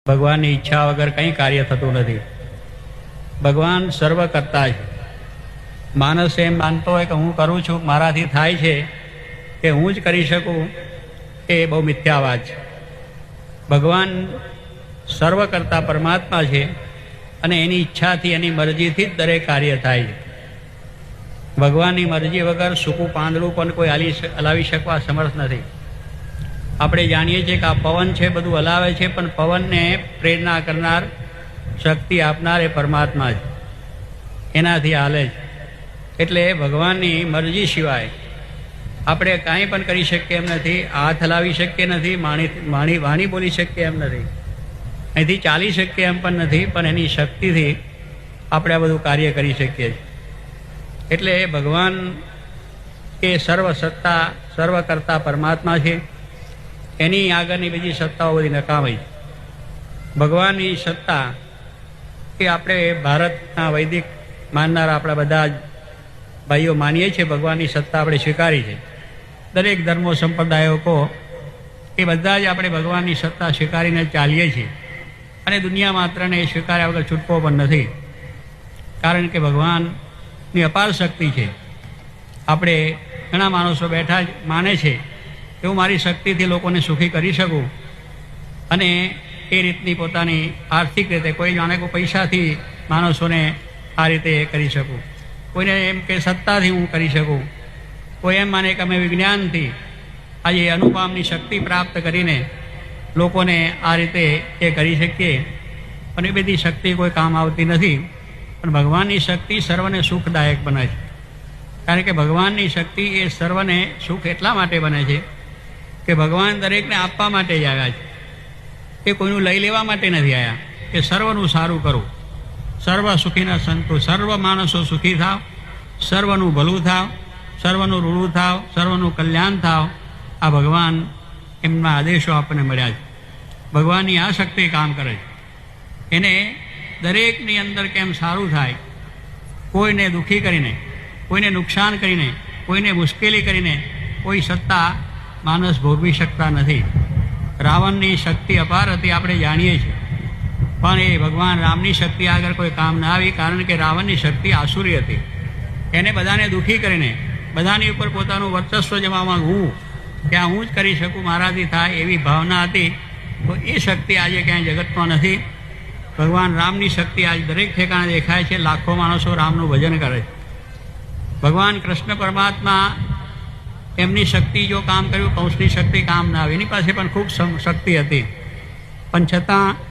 ભગવાનની ઈચ્છા વગર કંઈ કાર્ય થતું નથી. ભગવાન સર્વ કરતા છે. માણસ એમ માનતો હોય કે હું કરું છું, મારાથી થાય છે, કે હું જ કરી શકું, એ બહુ મિથ્યા વાત છે. ભગવાન સર્વ કરતા પરમાત્મા છે અને એની ઈચ્છાથી, એની મરજીથી જ દરેક કાર્ય થાય છે. ભગવાનની મરજી વગર સૂકું પાંદડું પણ કોઈ હલાવી શકવા સમર્થ નથી. આપણે જાણીએ છીએ કે આ પવન છે બધું હલાવે છે, પણ પવનને પ્રેરણા કરનાર, શક્તિ આપનાર એ પરમાત્મા છે, એનાથી હાલે છે. એટલે ભગવાનની મરજી સિવાય આપણે કાંઈ પણ કરી શકીએ એમ નથી. હાથ હલાવી શકીએ નથી, વાણી બોલી શકીએ એમ નથી, અહીંથી ચાલી શકીએ એમ પણ નથી, પણ એની શક્તિથી આપણે આ બધું કાર્ય કરી શકીએ છીએ. એટલે ભગવાન એ સર્વ સત્તા, સર્વ કરતા પરમાત્મા છે. એની આગળની બીજી સત્તાઓ બધી નકામી છે. ભગવાનની સત્તા એ આપણે ભારતના વૈદિક માનનારા આપણા બધા જ ભાઈઓ માનીએ છીએ. ભગવાનની સત્તા આપણે સ્વીકારી છે. દરેક ધર્મો સંપ્રદાયો કહો એ બધા જ આપણે ભગવાનની સત્તા સ્વીકારીને ચાલીએ છીએ અને દુનિયા માત્રને એ સ્વીકાર્યા વગર છૂટકો પણ નથી. કારણ કે ભગવાનની અપાર શક્તિ છે. આપણે ઘણા માણસો બેઠા જ માને છે એવું મારી શક્તિથી લોકોને સુખી કરી શકું અને એ રીતની પોતાની આર્થિક રીતે, કોઈ જાણે કે પૈસાથી માણસોને આ રીતે કરી શકું, કોઈને એમ કે સત્તાથી હું કરી શકું, કોઈ એમ માને કે અમે વિજ્ઞાનથી આજે અનુપમની શક્તિ પ્રાપ્ત કરીને લોકોને આ રીતે એ કરી શકીએ. પણ એ બધી શક્તિ કોઈ કામ આવતી નથી. પણ ભગવાનની શક્તિ સર્વને સુખદાયક બને છે. કારણ કે ભગવાનની શક્તિ એ સર્વને સુખ એટલા માટે બને છે કે ભગવાન દરેકને આપવા માટે જ આવ્યા છે. એ કોઈનું લઈ લેવા માટે નથી આવ્યા. કે સર્વનું સારું કરું, સર્વ સુખીના સંતો, સર્વ માણસો સુખી થાવ, સર્વનું ભલું થાવ, સર્વનું રૂડું થાવ, સર્વનું કલ્યાણ થાવ. આ ભગવાન એમના આદેશો આપણને મળ્યા છે. ભગવાનની આ શક્તિ કામ કરે છે. એને દરેકની અંદર કેમ સારું થાય, કોઈને દુઃખી કરીને, કોઈને નુકસાન કરીને, કોઈને મુશ્કેલી કરીને કોઈ સત્તા માણસ ભોગવી શકતા નથી. રાવણની શક્તિ અપાર હતી, આપણે જાણીએ છીએ, પણ એ ભગવાન રામની શક્તિ આગળ કોઈ કામ ના આવી. કારણ કે રાવણની શક્તિ આસુરી હતી. એને બધાને દુઃખી કરીને, બધાની ઉપર પોતાનું વર્ચસ્વ જમાવવા, ક્યાં હું જ કરી શકું, મારાથી થાય એવી ભાવના હતી. તો એ શક્તિ આજે ક્યાંય જગતમાં નથી. ભગવાન રામની શક્તિ આજ દરેક ઠેકાણે દેખાય છે. લાખો માણસો રામનું ભજન કરે છે. ભગવાન કૃષ્ણ પરમાત્મા એમની શક્તિ જો કામ કર્યું, કંસની શક્તિ કામ ના આવી. એની પાસે પણ ખૂબ શક્તિ હતી, પણ છતાં